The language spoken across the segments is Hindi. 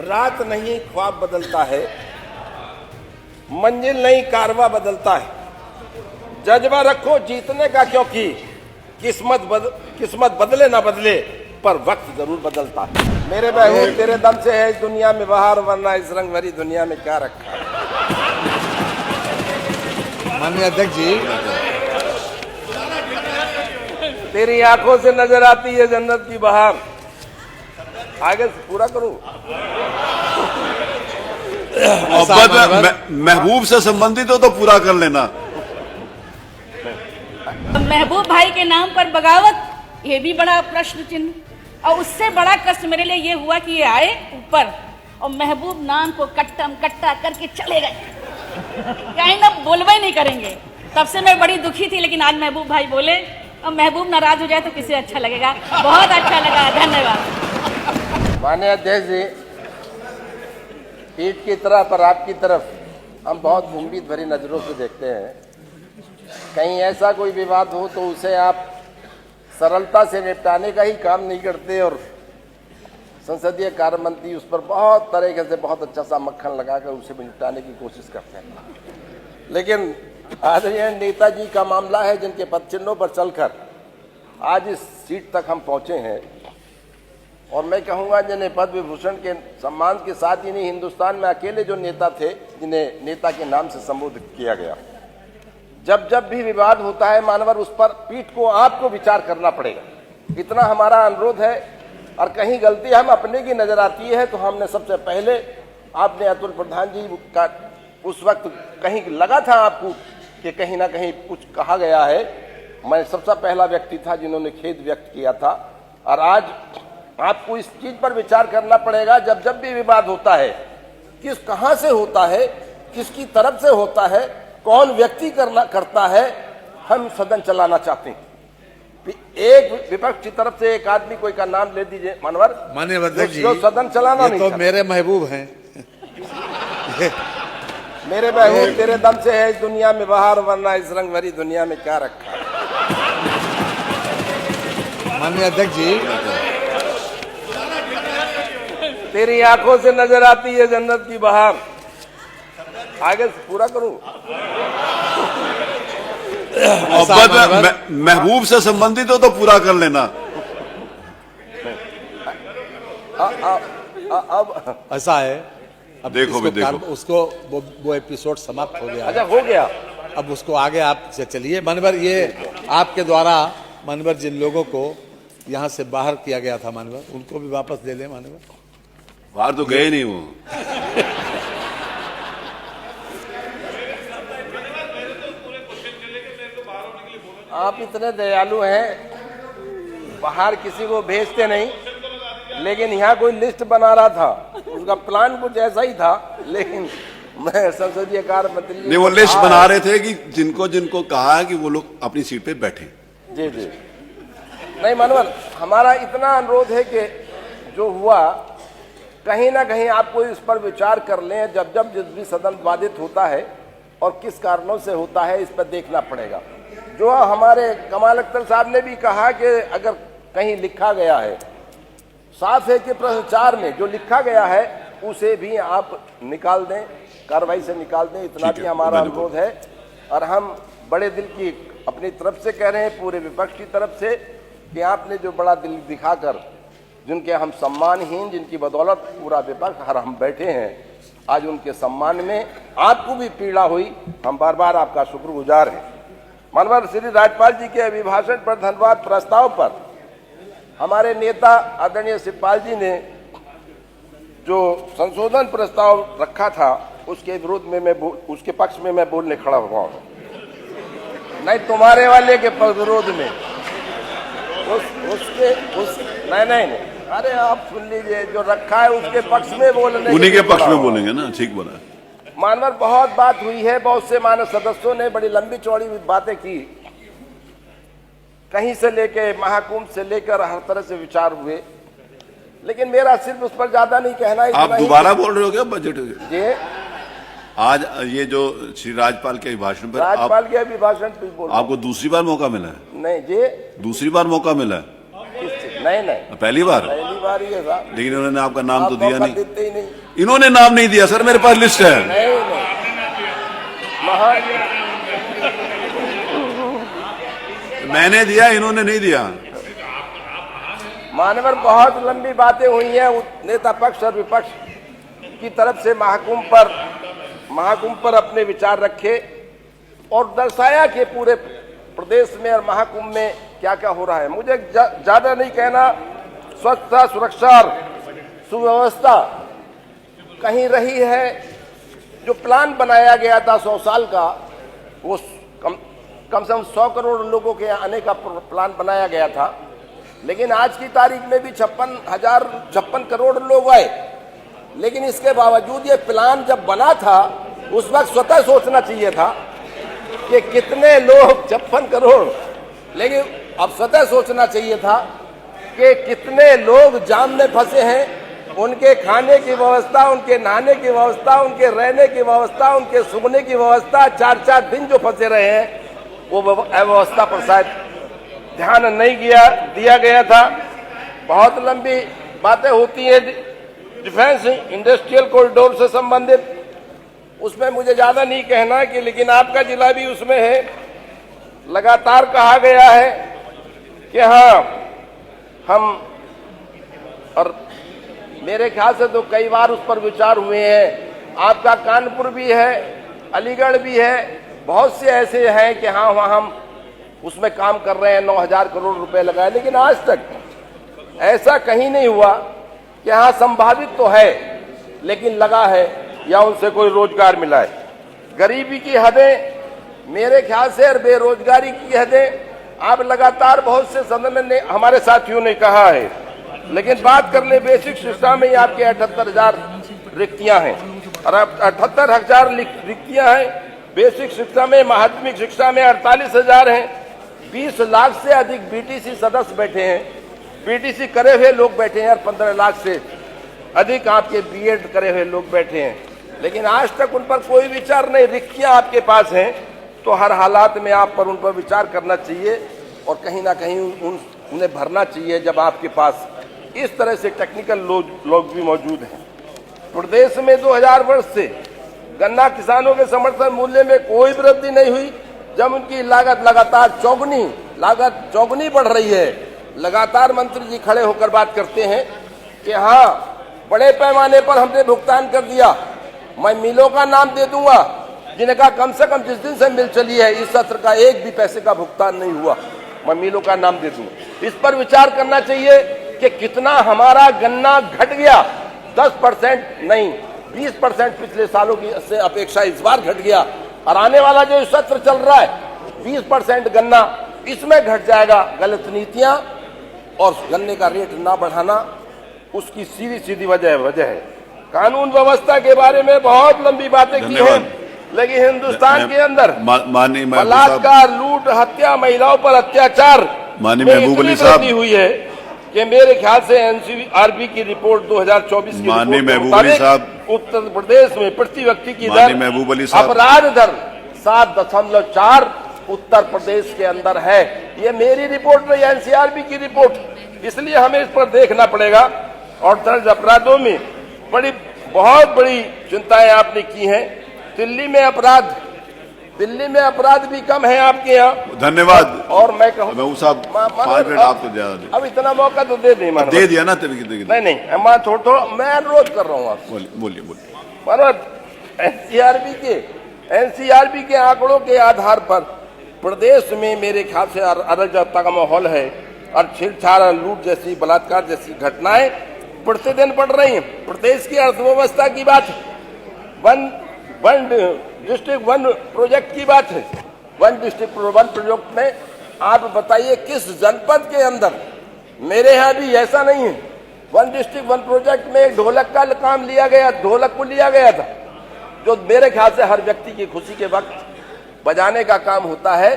रात नहीं ख्वाब बदलता है, मंजिल नहीं कारवा बदलता है। जज्बा रखो जीतने का, क्योंकि किस्मत बदले ना बदले पर वक्त जरूर बदलता है। मेरे महबूब तेरे दम से है इस दुनिया में बहार, वरना इस रंग भरी दुनिया में क्या रखा है। माननीय अध्यक्ष जी, तेरी आंखों से नजर आती है जन्नत की बहार। आगे से पूरा करूं। महबूब से संबंधित हो तो पूरा कर लेना। महबूब भाई के नाम पर बगावत, ये भी बड़ा प्रश्न चिन्ह। और उससे बड़ा कष्ट मेरे लिए ये हुआ कि ये आए ऊपर और महबूब नाम को कट्टा करके चले गए। आइंदा बोलवा ही नहीं करेंगे। तब से मैं बड़ी दुखी थी, लेकिन आज महबूब भाई बोले और महबूब नाराज हो जाए तो किसे अच्छा लगेगा। बहुत अच्छा लगा, धन्यवाद। माननीय अध्यक्ष जी, पीठ की तरह पर आपकी तरफ हम बहुत उम्मीद भरी नजरों से देखते हैं। कहीं ऐसा कोई विवाद हो तो उसे आप सरलता से निपटाने का ही काम नहीं करते और संसदीय कार्य मंत्री उस पर बहुत तरीके से बहुत अच्छा सा मक्खन लगाकर उसे निपटाने की कोशिश करते हैं। लेकिन आदरणीय नेताजी का मामला है, जिनके पद चिन्हों पर चलकर आज इस सीट तक हम पहुंचे हैं। और मैं कहूंगा जिन्हें पद्म विभूषण के सम्मान के साथ ही नहीं, हिंदुस्तान में अकेले जो नेता थे जिन्हें नेता के नाम से संबोधित किया गया। जब जब भी विवाद होता है मानवर, उस पर पीठ को आपको विचार करना पड़ेगा, इतना हमारा अनुरोध है। और कहीं गलती हम अपने की नजर आती है तो हमने सबसे पहले, आपने अतुल प्रधान जी का उस वक्त कहीं लगा था आपको कि कहीं ना कहीं कुछ कहा गया है, मैं सबसे पहला व्यक्ति था जिन्होंने खेद व्यक्त किया था। और आज आपको इस चीज पर विचार करना पड़ेगा, जब जब भी विवाद होता है, कहां से होता है, किसकी तरफ से होता है, कौन व्यक्ति करता है, हम सदन चलाना चाहते हैं। एक विपक्ष की तरफ से एक आदमी कोई का नाम ले दीजिए मानवर, माननीय अध्यक्ष जी, जो सदन चलाना नहीं तो चाहते। मेरे महबूब हैं। मेरे महबूब तेरे दम से है इस दुनिया में बहार, वरना इस रंग भरी दुनिया में क्या रखा है। माननीय अध्यक्ष जी, तेरी आंखों से नजर आती है जन्नत की बहार। आगे से पूरा करूं। महबूब से संबंधित हो तो पूरा कर लेना। अब ऐसा है, अब देखो भी देखो, उसको वो एपिसोड समाप्त हो गया। अच्छा हो गया, अब उसको आगे आप से चलिए। मानवर, ये आपके द्वारा मानवर जिन लोगों को यहाँ से बाहर किया गया था मानवर, उनको भी वापस दे लें मानवर। बाहर तो गए नहीं वो। आप इतने दयालु हैं, बाहर किसी को भेजते नहीं, लेकिन यहाँ कोई लिस्ट बना रहा था, उसका प्लान कुछ ऐसा ही था। लेकिन मैं संसदीय कार्य मंत्री नहीं, वो लिस्ट बना रहे थे कि जिनको जिनको कहा है कि वो लोग अपनी सीट पे बैठे। जी जी, नहीं मानवर, हमारा इतना अनुरोध है कि जो हुआ कहीं ना कहीं आपको इस पर विचार कर लें। जब जब जिस भी सदन बाधित होता है और किस कारणों से होता है, इस पर देखना पड़ेगा। जो हमारे कमाल अख्तर साहब ने भी कहा कि अगर कहीं लिखा गया है, साफ है कि प्रश्नोत्तर में जो लिखा गया है उसे भी आप निकाल दें, कार्रवाई से निकाल दें, इतना भी हमारा अनुरोध है। और हम बड़े दिल की अपनी तरफ से कह रहे हैं, पूरे विपक्ष की तरफ से, कि आपने जो बड़ा दिल दिखाकर, जिनके हम सम्मानहीन, जिनकी बदौलत पूरा विपक्ष हर हम बैठे हैं, आज उनके सम्मान में आपको भी पीड़ा हुई, हम बार बार आपका शुक्रगुजार हैं। मानवर, श्री राज्यपाल जी के अभिभाषण पर धन्यवाद प्रस्ताव पर हमारे नेता आदरणीय शिवपाल जी ने जो संशोधन प्रस्ताव रखा था, उसके विरोध में उसके पक्ष में मैं बोलने खड़ा हुआ हूँ। नहीं, तुम्हारे वाले के विरोध में नहीं, अरे आप सुन लीजिए, जो रखा है उसके पक्ष में बोलने, उन्हीं के पक्ष में बोलेंगे ना, ठीक बोला। मानवर, बहुत बात हुई है, बहुत से मानव सदस्यों ने बड़ी लंबी चौड़ी बातें की, कहीं से लेके महाकुंभ से लेकर हर तरह से विचार हुए, लेकिन मेरा सिर्फ उस पर ज्यादा नहीं कहना। आप दोबारा बोल रहे हो क्या बजट? जी, आज ये जो श्री राज्यपाल के अभिभाषण पर, राज्यपाल के अभिभाषण पे बोल, आपको दूसरी बार मौका मिला है? नहीं जी, दूसरी बार मौका मिला है? नहीं, पहली बार। बारी है साहब। लेकिन इन्होंने आपका नाम तो आप दिया मौका नहीं। देते ही नहीं। इन्होंने नाम नहीं दिया सर, मेरे पास लिस्ट है। नहीं मैंने दिया, इन्होंने नहीं दिया। मानवर बहुत लंबी बातें हुई हैं नेता पक्ष और विपक्ष की तरफ से महाकुंभ पर अपने विचार रखे और दर्शाया कि पूरे प्रदेश में और महाकुंभ में क्या क्या हो रहा है। मुझे ज्यादा नहीं कहना, स्वच्छता, सुरक्षा और सुव्यवस्था कहीं रही है। जो प्लान बनाया गया था 100 साल का, वो कम से कम 100 करोड़ लोगों के आने का प्लान बनाया गया था, लेकिन आज की तारीख में भी 56 करोड़ लोग आए। लेकिन इसके बावजूद ये प्लान जब बना था उस वक्त स्वतः सोचना चाहिए था कि कितने लोग 56 करोड़, लेकिन अब स्वतः सोचना चाहिए था कि कितने लोग जाम में फंसे हैं, उनके खाने की व्यवस्था, उनके नहाने की व्यवस्था, उनके रहने की व्यवस्था, उनके सोने की व्यवस्था, 4-4 दिन जो फंसे रहे हैं, वो अव्यवस्था पर शायद ध्यान नहीं दिया गया था। बहुत लंबी बातें होती हैं डिफेंस इंडस्ट्रियल कॉरिडोर से संबंधित, उसमें मुझे ज्यादा नहीं कहना है कि, लेकिन आपका जिला भी उसमें है। लगातार कहा गया है कि हाँ हम, और मेरे ख्याल से तो कई बार उस पर विचार हुए हैं। आपका कानपुर भी है, अलीगढ़ भी है, बहुत से ऐसे हैं कि हाँ वहाँ हम उसमें काम कर रहे हैं, 9,000 करोड़ रुपए लगाए, लेकिन आज तक ऐसा कहीं नहीं हुआ कि हाँ संभावित तो है लेकिन लगा है या उनसे कोई रोजगार मिला है। गरीबी की हदें मेरे ख्याल से और बेरोजगारी की हदें आप लगातार बहुत से सदन में हमारे साथियों ने कहा है, लेकिन बात कर ले बेसिक शिक्षा में ही आपके 78,000 रिक्तियां हैं और 78,000 रिक्तियां हैं। बेसिक शिक्षा में, माध्यमिक शिक्षा में 48,000 हैं। 20 लाख से अधिक बीटीसी सदस्य बैठे हैं, बीटीसी करे हुए लोग बैठे हैं और 15 लाख से अधिक आपके बीएड करे हुए लोग बैठे हैं, लेकिन आज तक उन पर कोई विचार नहीं। रिक्तियां आपके पास हैं तो हर हालात में आप पर उन पर विचार करना चाहिए और कहीं ना कहीं उन्हें भरना चाहिए जब आपके पास इस तरह से टेक्निकल लोग भी मौजूद हैं। प्रदेश में 2000 वर्ष से गन्ना किसानों के समर्थन मूल्य में कोई वृद्धि नहीं हुई, जब उनकी लागत लगातार चौगुनी बढ़ रही है। लगातार मंत्री जी खड़े होकर बात करते हैं कि हाँ बड़े पैमाने पर हमने भुगतान कर दिया। मैं मिलों का नाम दे दूंगा जिनका कम से कम जिस दिन से मिल चली है इस सत्र का एक भी पैसे का भुगतान नहीं हुआ, मैं मिलों का नाम दे दूंगा। इस पर विचार करना चाहिए कि कितना हमारा गन्ना घट गया। 10% नहीं 20% पिछले सालों की से अपेक्षा इस बार घट गया और आने वाला जो सत्र चल रहा है 20% गन्ना इसमें घट जाएगा। गलत नीतियां और गन्ने का रेट ना बढ़ाना उसकी सीधी वजह है। कानून व्यवस्था के बारे में बहुत लंबी बातें की हैं, लेकिन हिंदुस्तान के अंदर बलात्कार, लूट, हत्या, महिलाओं पर अत्याचार माननीय महबूब अली साहब हुई है कि मेरे ख्याल से एनसीआरबी की रिपोर्ट 2024 की माननीय महबूब अली साहब, उत्तर प्रदेश में प्रति व्यक्ति की माननीय महबूब अली साहब, अपराध दर 7.4 उत्तर प्रदेश के अंदर है। ये मेरी रिपोर्ट नहीं, एनसीआरबी की रिपोर्ट, इसलिए हमें इस पर देखना पड़ेगा। और दर्ज अपराधों में बहुत बड़ी चिंताएं आपने की हैं। दिल्ली में अपराध भी कम है आपके यहाँ। धन्यवाद। और मैं कहूँ महबूब साहब 5 मिनट आपको ज्यादा अब इतना मौका तो दे दिया ना। नहीं मैं थोड़ा मैं अनुरोध कर रहा हूँ आपसे। बोलिए। एनसीआरबी के आंकड़ों के आधार पर प्रदेश में मेरे ख्याल से अराजकता का माहौल है और छेड़छाड़, लूट जैसी, बलात्कार जैसी घटनाएं प्रतिदिन बढ़ रही हैं। प्रदेश की अर्थव्यवस्था की बात, वन डिस्ट्रिक्ट वन प्रोजेक्ट की बात है। वन डिस्ट्रिक्ट वन प्रोजेक्ट में आप बताइए किस जनपद के अंदर, मेरे यहाँ भी ऐसा नहीं है। वन डिस्ट्रिक्ट वन प्रोजेक्ट में ढोलक का काम लिया गया, ढोलक को लिया गया था, जो मेरे ख्याल से हर व्यक्ति की खुशी के वक्त बजाने का काम होता है,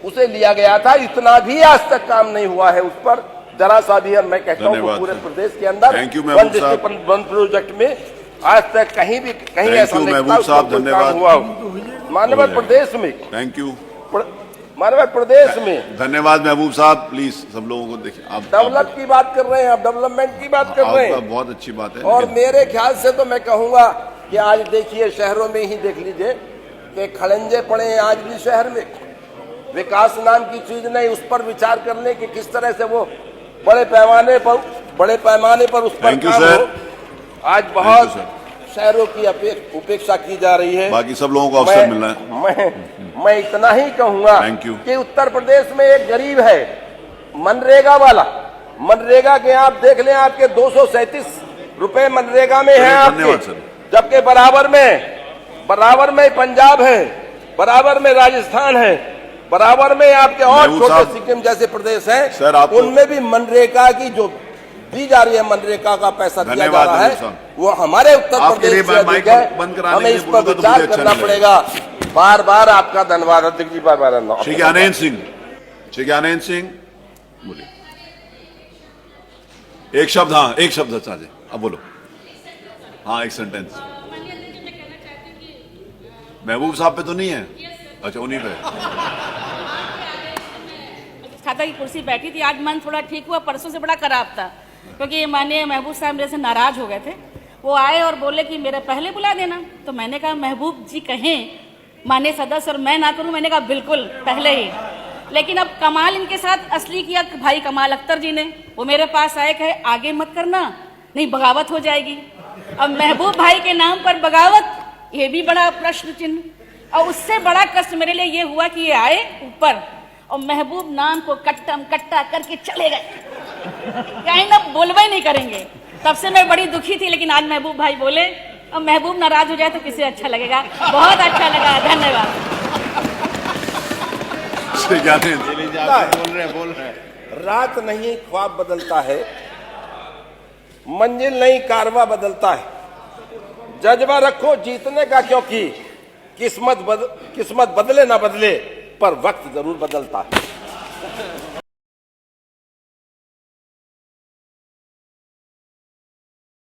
उसे लिया गया था। इतना भी आज तक काम नहीं हुआ है उस पर जरा सा भी। मैं कहता हूँ पूरे प्रदेश के अंदर वन डिस्ट्रिक्ट वन प्रोजेक्ट में आज तक कहीं ऐसा नहीं हुआ। मानव प्रदेश में मानव प्रदेश में धन्यवाद महबूब साहब। प्लीज सब लोगों को देखिए, आप डेवलप की बात कर रहे हैं, आप डेवलपमेंट की बात कर रहे आपका हैं, बहुत अच्छी बात है। और लेकिन मेरे ख्याल से तो मैं कहूंगा कि आज देखिए शहरों में ही देख लीजिए कि खड़ंजे पड़े हैं आज भी शहर में। विकास नाम की चीज नहीं, उस पर विचार करने की किस तरह से वो बड़े पैमाने पर उस पर Thank you, काम sir. हो। आज Thank बहुत you, sir. शहरों की उपेक्षा की जा रही है। बाकी सब लोगों को अवसर मिलना है। मैं इतना ही कहूंगा Thank you. कि उत्तर प्रदेश में एक गरीब है मनरेगा वाला, मनरेगा के आप देख लें, आपके 237 रुपए मनरेगा में है धन्यवाद आपके, सर। जबकि बराबर में पंजाब है, बराबर में राजस्थान है, बराबर में आपके और महबूब छोटे साहब, सिक्किम जैसे प्रदेश हैं, सर, आपको- उनमें भी मनरेगा की जो दी जा रही है, मनरेगा का पैसा दिया जा धन्यवाद रहा महबूब है, साहब। वो हमारे उत्तर आपके प्रदेश लिए से मैं अधिक माइक है। बंद कराने हमें के इस लिए पर बोलूंगा तो विचार मुझे अच्छा करना नहीं पड़ेगा। बार बार आपका धन्यवाद अध्यक्ष जी, बार बार श्री ज्ञानेन्द्र सिंह, श्री ज्ञानेन्द्र सिंह बोलिए। एक शब्द, हाँ एक शब्द चाचे, अब बोलो। हाँ एक सेंटेंस। महबूब साहब पे तो नहीं है? अच्छा उन्हीं पे। खाता की कुर्सी बैठी थी, आज मन थोड़ा ठीक हुआ, परसों से बड़ा खराब था क्योंकि माननीय महबूब साहब मेरे से नाराज हो गए थे। वो आए और बोले कि मेरे पहले बुला देना, तो मैंने कहा महबूब जी कहें माननीय सदस्य और मैं ना करूं, मैंने कहा बिल्कुल पहले ही। लेकिन अब कमाल इनके साथ असली किया भाई कमाल अख्तर जी ने, वो मेरे पास आए, कहे आगे मत करना नहीं बगावत हो जाएगी। अब महबूब भाई के नाम पर बगावत, ये भी बड़ा प्रश्न चिन्ह। और उससे बड़ा कष्ट मेरे लिए ये हुआ कि ये आए ऊपर और महबूब नाम को कट्टा करके चले गए, कहीं ना बोलवे नहीं करेंगे। तब से मैं बड़ी दुखी थी, लेकिन आज महबूब भाई बोले, अब महबूब नाराज हो जाए तो किसे अच्छा लगेगा। बहुत अच्छा लगा, धन्यवाद। श्री ज्ञानेन्द्र बोल रहे रात नहीं ख्वाब बदलता है, मंजिल नहीं कारवा बदलता है। जज्बा रखो जीतने का, क्योंकि किस्मत बदले ना बदले पर वक्त जरूर बदलता है।